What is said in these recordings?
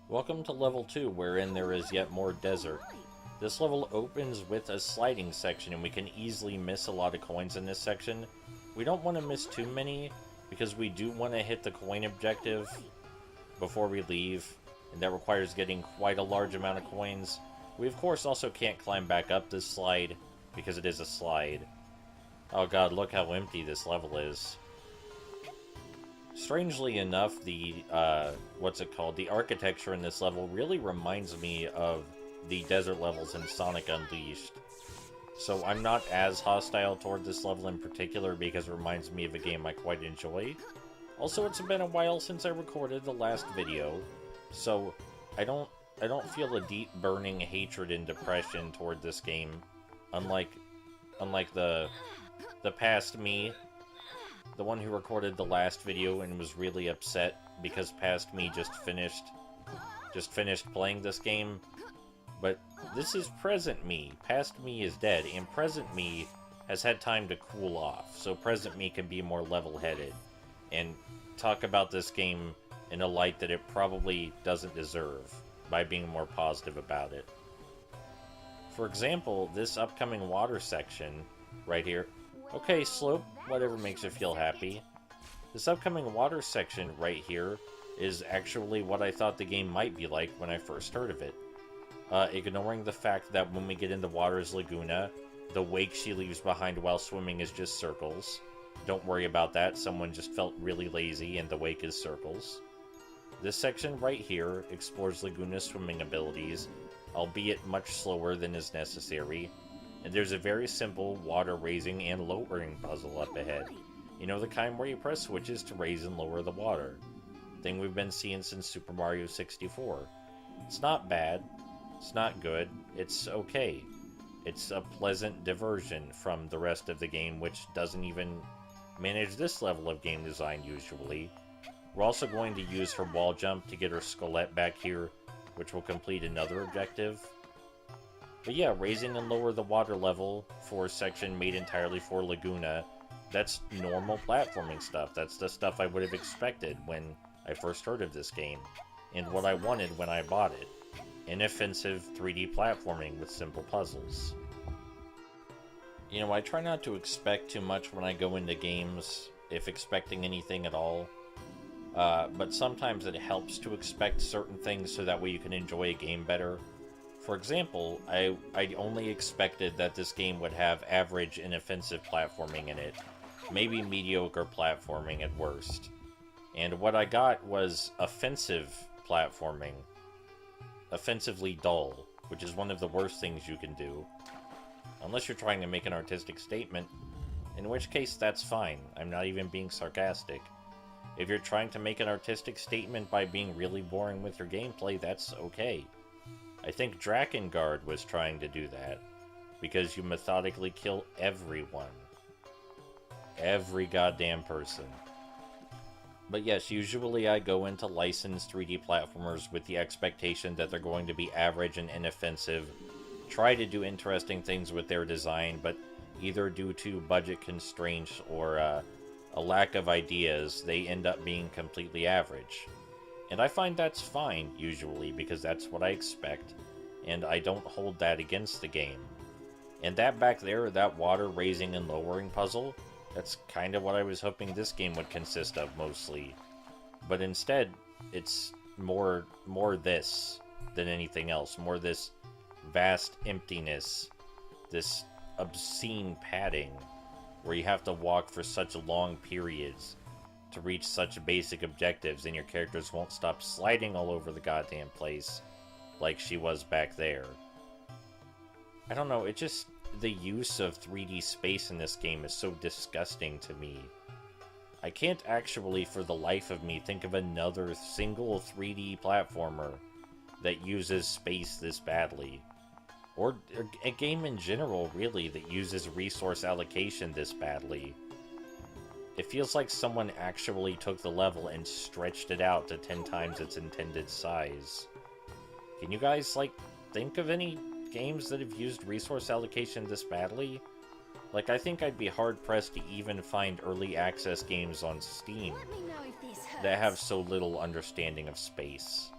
Welcome to level 2, wherein there is yet more desert. This level opens with a sliding section, and we can easily miss a lot of coins in this section. We don't want to miss too many, because we do want to hit the coin objective before we leave, and that requires getting quite a large amount of coins. We of course also can't climb back up this slide, because it is a slide. Oh god, look how empty this level is. Strangely enough, the, the architecture in this level really reminds me of the desert levels in Sonic Unleashed. So I'm not as hostile toward this level in particular because it reminds me of a game I quite enjoy. Also, it's been a while since I recorded the last video, so I don't feel a deep burning hatred and depression toward this game, unlike the past me, the one who recorded the last video and was really upset because past me just finished playing this game. But this is present me. Past me is dead, and present me has had time to cool off, so present me can be more level-headed and talk about this game in a light that it probably doesn't deserve by being more positive about it. For example, this upcoming water section right here. Okay, Slope, whatever makes you feel happy. This upcoming water section right here is actually what I thought the game might be like when I first heard of it. Ignoring the fact that when we get into Water's Laguna, the wake she leaves behind while swimming is just circles. Don't worry about that, someone just felt really lazy and the wake is circles. This section right here explores Laguna's swimming abilities, albeit much slower than is necessary, and there's a very simple water raising and lowering puzzle up ahead. You know, the kind where you press switches to raise and lower the water. Thing we've been seeing since Super Mario 64. It's not bad. It's not good. It's okay. It's a pleasant diversion from the rest of the game, which doesn't even manage this level of game design usually. We're also going to use her wall jump to get her Skelette back here, which will complete another objective. But yeah, raising and lower the water level for a section made entirely for Laguna, that's normal platforming stuff. That's the stuff I would have expected when I first heard of this game, and what I wanted when I bought it. Inoffensive 3D platforming with simple puzzles. You know, I try not to expect too much when I go into games, if expecting anything at all. But sometimes it helps to expect certain things so that way you can enjoy a game better. For example, I only expected that this game would have average inoffensive platforming in it. Maybe mediocre platforming at worst. And what I got was offensive platforming. Offensively dull, which is one of the worst things you can do. Unless you're trying to make an artistic statement, in which case that's fine. I'm not even being sarcastic. If you're trying to make an artistic statement by being really boring with your gameplay, that's okay. I think Drakengard was trying to do that, because you methodically kill everyone. Every goddamn person. But yes, usually I go into licensed 3D platformers with the expectation that they're going to be average and inoffensive, try to do interesting things with their design, but either due to budget constraints or a lack of ideas, they end up being completely average. And I find that's fine, usually, because that's what I expect, and I don't hold that against the game. And that back there, that water raising and lowering puzzle, that's kind of what I was hoping this game would consist of, mostly. But instead, it's more this than anything else. More this vast emptiness, this obscene padding, where you have to walk for such long periods to reach such basic objectives, and your characters won't stop sliding all over the goddamn place like she was back there. I don't know, the use of 3D space in this game is so disgusting to me. I can't actually, for the life of me, think of another single 3D platformer that uses space this badly. Or a game in general, really, that uses resource allocation this badly. It feels like someone actually took the level and stretched it out to 10 times its intended size. Can you guys, think of any games that have used resource allocation this badly? I think I'd be hard-pressed to even find early access games on Steam that have so little understanding of space.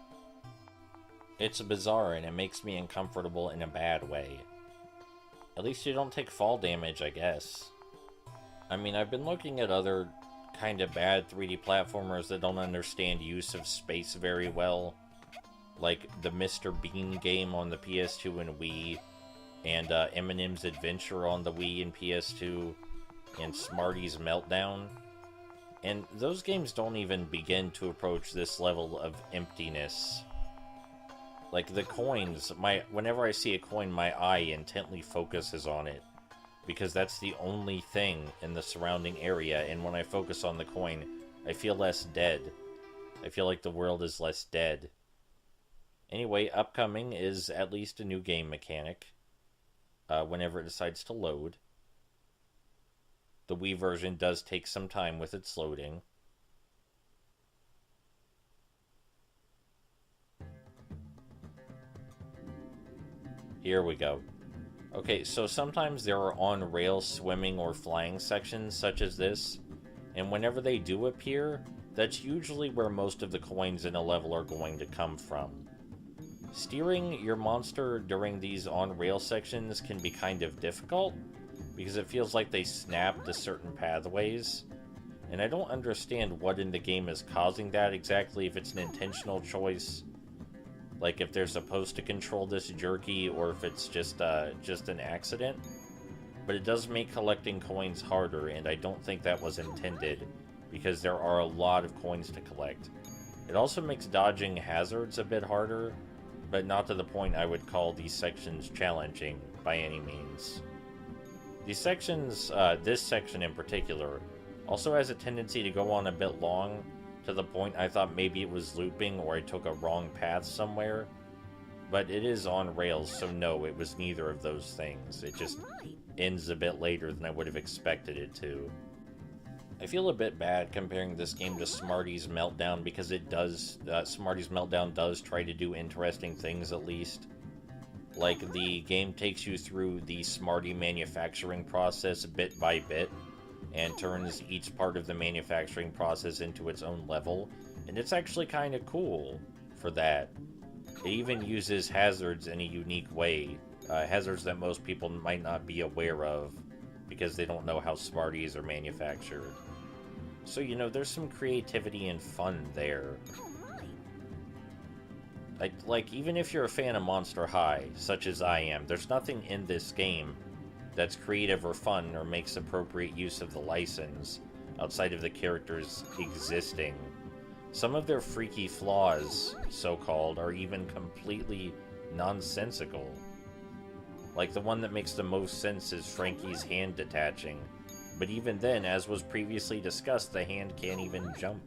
It's bizarre, and it makes me uncomfortable in a bad way. At least you don't take fall damage, I guess. I mean, I've been looking at other kind of bad 3D platformers that don't understand use of space very well. Like the Mr. Bean game on the PS2 and Wii, and Eminem's Adventure on the Wii and PS2, and Smarty's Meltdown. And those games don't even begin to approach this level of emptiness. Like the coins, whenever I see a coin, my eye intently focuses on it, because that's the only thing in the surrounding area, and when I focus on the coin, I feel less dead. I feel like the world is less dead. Anyway, upcoming is at least a new game mechanic, whenever it decides to load. The Wii version does take some time with its loading. Here we go. Okay, so sometimes there are on-rail swimming or flying sections such as this, and whenever they do appear, that's usually where most of the coins in a level are going to come from. Steering your monster during these on-rail sections can be kind of difficult, because it feels like they snap to certain pathways, and I don't understand what in the game is causing that exactly, if it's an intentional choice, like if they're supposed to control this jerky, or if it's just an accident. But it does make collecting coins harder, and I don't think that was intended, because there are a lot of coins to collect. It also makes dodging hazards a bit harder, but not to the point I would call these sections challenging by any means. These sections, this section in particular, also has a tendency to go on a bit long, to the point I thought maybe it was looping or I took a wrong path somewhere. But it is on rails, so no, it was neither of those things. It just ends a bit later than I would have expected it to. I feel a bit bad comparing this game to Smarty's Meltdown, because it does, Smarty's Meltdown does try to do interesting things at least. Like, the game takes you through the Smarty manufacturing process bit by bit, and turns each part of the manufacturing process into its own level, and it's actually kind of cool for that. It even uses hazards in a unique way, hazards that most people might not be aware of, because they don't know how Smarties are manufactured. So, you know, there's some creativity and fun there. Like, even if you're a fan of Monster High, such as I am, there's nothing in this game that's creative or fun or makes appropriate use of the license, outside of the characters existing. Some of their freaky flaws, so-called, are even completely nonsensical. Like, the one that makes the most sense is Frankie's hand detaching, but even then, as was previously discussed, the hand can't even jump.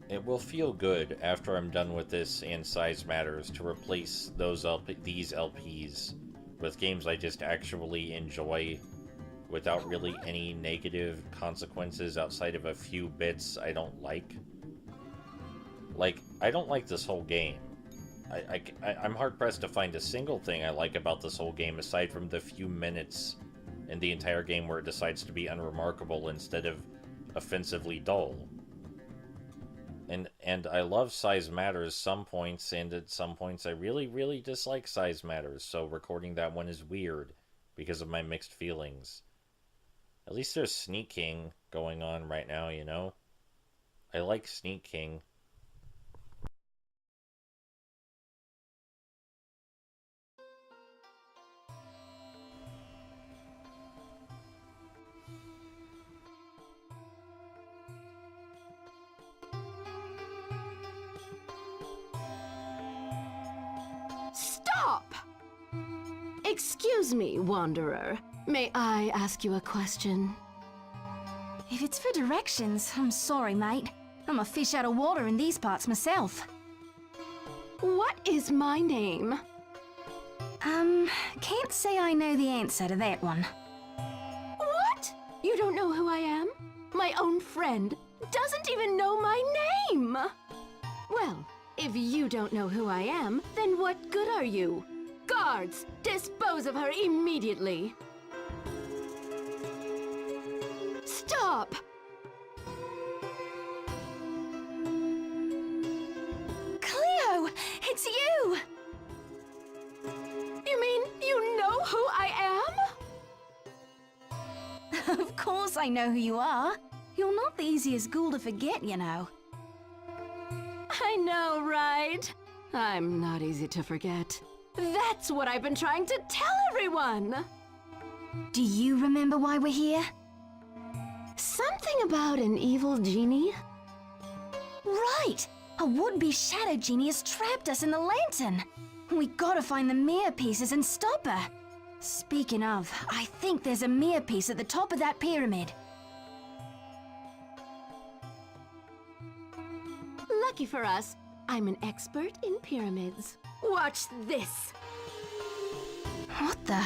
It will feel good after I'm done with this and Size Matters to replace these LPs with games I just actually enjoy without really any negative consequences outside of a few bits I don't like. Like, I don't like this whole game. I'm hard-pressed to find a single thing I like about this whole game aside from the few minutes in the entire game where it decides to be unremarkable instead of offensively dull. And I love Size Matters some points, and at some points I really, really dislike Size Matters, so recording that one is weird because of my mixed feelings. At least there's Sneak King going on right now, you know? I like Sneak King. Stop! Excuse me, Wanderer. May I ask you a question? If it's for directions, I'm sorry, mate. I'm a fish out of water in these parts myself. What is my name? Can't say I know the answer to that one. What? You don't know who I am? My own friend doesn't even know my name! Well, if you don't know who I am, then what good are you? Guards, dispose of her immediately! Stop! Clio! Of course I know who you are. You're not the easiest ghoul to forget, you know. I know, right? I'm not easy to forget. That's what I've been trying to tell everyone! Do you remember why we're here? Something about an evil genie? Right! A would-be shadow genie has trapped us in the lantern. We gotta find the mirror pieces and stop her. Speaking of, I think there's a mirror piece at the top of that pyramid. Lucky for us, I'm an expert in pyramids. Watch this! What the?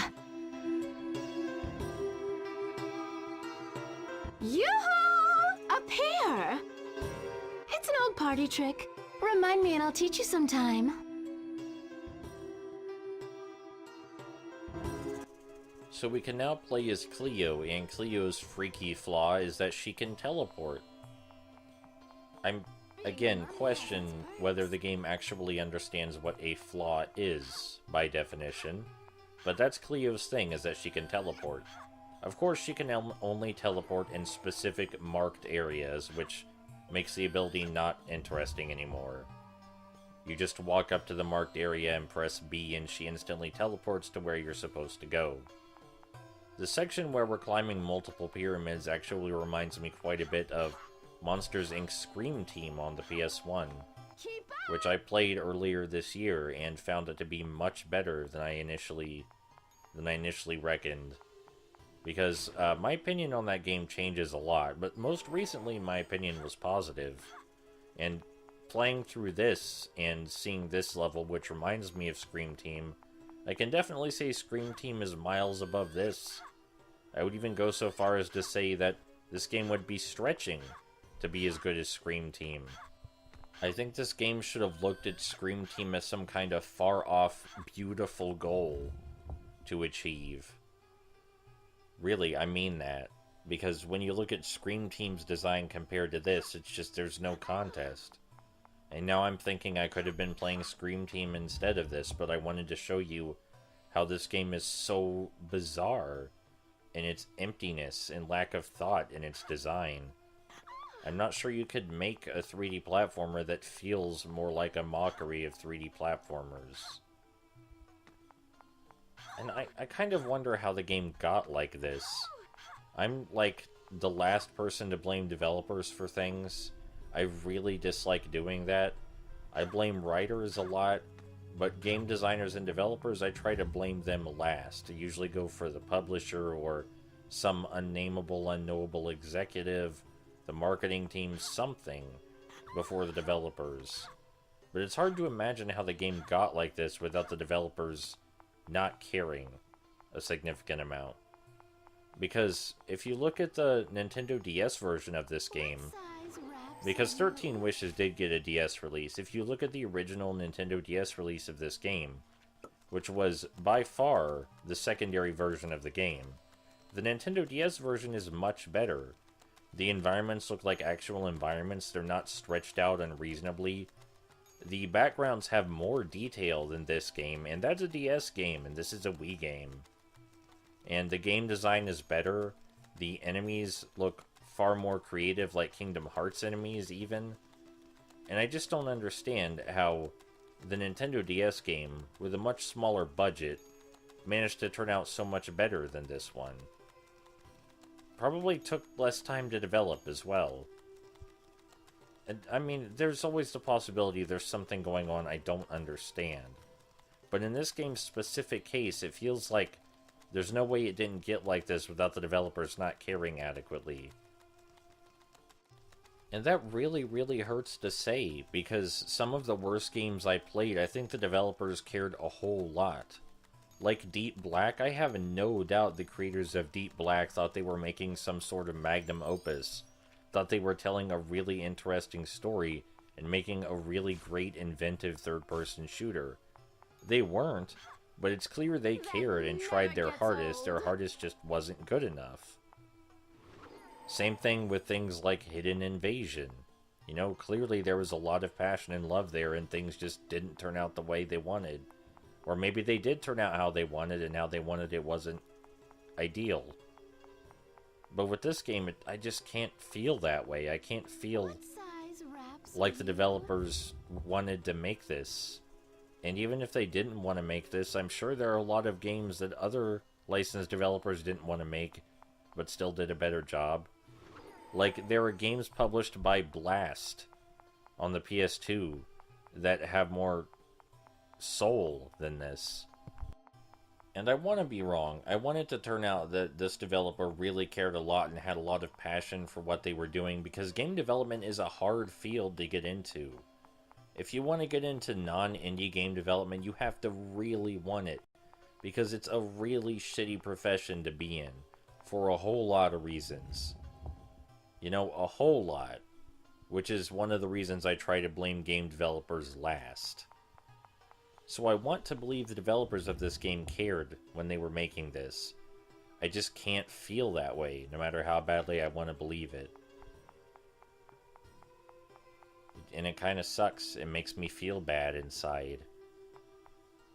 Yoo-hoo! Up here! It's an old party trick. Remind me and I'll teach you sometime. So we can now play as Clio, and Clio's freaky flaw is that she can teleport. I'm, again, question whether the game actually understands what a flaw is, by definition. But that's Clio's thing, is that she can teleport. Of course, she can only teleport in specific marked areas, which makes the ability not interesting anymore. You just walk up to the marked area and press B and she instantly teleports to where you're supposed to go. The section where we're climbing multiple pyramids actually reminds me quite a bit of Monsters Inc.'s Scream Team on the PS1, which I played earlier this year and found it to be much better than I initially reckoned. Because my opinion on that game changes a lot, but most recently my opinion was positive. And playing through this and seeing this level, which reminds me of Scream Team, I can definitely say Scream Team is miles above this. I would even go so far as to say that this game would be stretching to be as good as Scream Team. I think this game should have looked at Scream Team as some kind of far-off, beautiful goal to achieve. Really, I mean that. Because when you look at Scream Team's design compared to this, it's just there's no contest. And now I'm thinking I could have been playing Scream Team instead of this, but I wanted to show you how this game is so bizarre in its emptiness and lack of thought in its design. I'm not sure you could make a 3D platformer that feels more like a mockery of 3D platformers. And I kind of wonder how the game got like this. I'm, like, the last person to blame developers for things. I really dislike doing that. I blame writers a lot, but game designers and developers, I try to blame them last. I usually go for the publisher or some unnameable, unknowable executive, the marketing team, something, before the developers. But it's hard to imagine how the game got like this without the developers not caring a significant amount. Because if you look at the Nintendo DS version of this game, because 13 Wishes did get a DS release, if you look at the original Nintendo DS release of this game, which was by far the secondary version of the game, the Nintendo DS version is much better. The environments look like actual environments, they're not stretched out unreasonably. The backgrounds have more detail than this game, and that's a DS game, and this is a Wii game. And the game design is better. The enemies look far more creative, like Kingdom Hearts enemies, even. And I just don't understand how the Nintendo DS game, with a much smaller budget, managed to turn out so much better than this one. Probably took less time to develop as well. And, I mean, there's always the possibility there's something going on I don't understand. But in this game's specific case, it feels like there's no way it didn't get like this without the developers not caring adequately. And that really, really hurts to say, because some of the worst games I played, I think the developers cared a whole lot. Like Deep Black, I have no doubt the creators of Deep Black thought they were making some sort of magnum opus, thought they were telling a really interesting story and making a really great inventive third-person shooter. They weren't, but it's clear they cared and tried their hardest just wasn't good enough. Same thing with things like Hidden Invasion. You know, clearly there was a lot of passion and love there and things just didn't turn out the way they wanted. Or maybe they did turn out how they wanted and how they wanted it wasn't ideal. But with this game, I just can't feel that way. I can't feel What size wraps like the you? developers wanted to make this. And even if they didn't want to make this, I'm sure there are a lot of games that other licensed developers didn't want to make, but still did a better job. Like, there are games published by Blast on the PS2 that have more soul than this. And I want to be wrong. I want it to turn out that this developer really cared a lot and had a lot of passion for what they were doing, because game development is a hard field to get into. If you want to get into non-indie game development, you have to really want it, because it's a really shitty profession to be in, for a whole lot of reasons. You know, a whole lot. Which is one of the reasons I try to blame game developers last. So I want to believe the developers of this game cared when they were making this. I just can't feel that way, no matter how badly I want to believe it. And it kind of sucks. It makes me feel bad inside.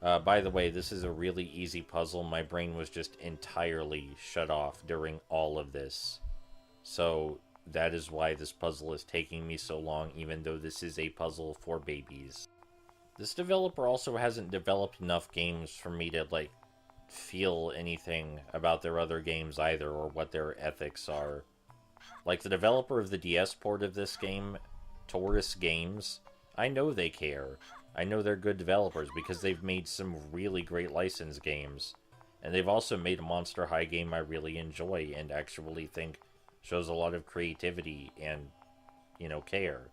By the way, this is a really easy puzzle. My brain was just entirely shut off during all of this. So that is why this puzzle is taking me so long, even though this is a puzzle for babies. This developer also hasn't developed enough games for me to, like, feel anything about their other games either, or what their ethics are. Like, the developer of the DS port of this game, Taurus Games, I know they care. I know they're good developers because they've made some really great licensed games. And they've also made a Monster High game I really enjoy and actually think shows a lot of creativity and, you know, care.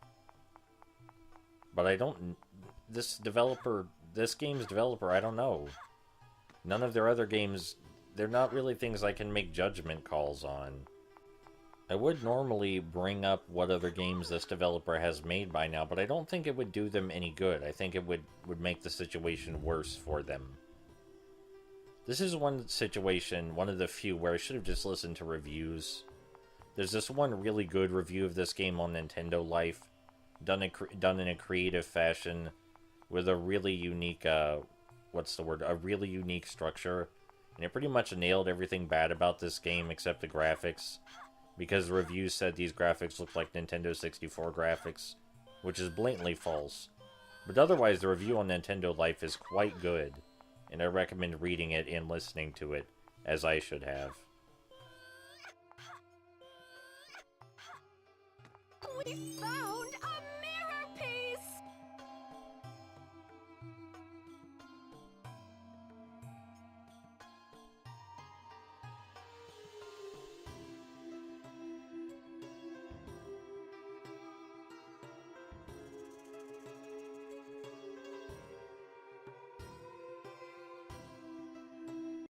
But I don't... This game's developer, I don't know. None of their other games, they're not really things I can make judgment calls on. I would normally bring up what other games this developer has made by now, but I don't think it would do them any good. I think it would make the situation worse for them. This is one situation, one of the few, where I should have just listened to reviews. There's this one really good review of this game on Nintendo Life, done in a creative fashion, with a really unique, a really unique structure. And it pretty much nailed everything bad about this game except the graphics, because the reviews said these graphics looked like Nintendo 64 graphics, which is blatantly false. But otherwise, the review on Nintendo Life is quite good, and I recommend reading it and listening to it, as I should have. We found a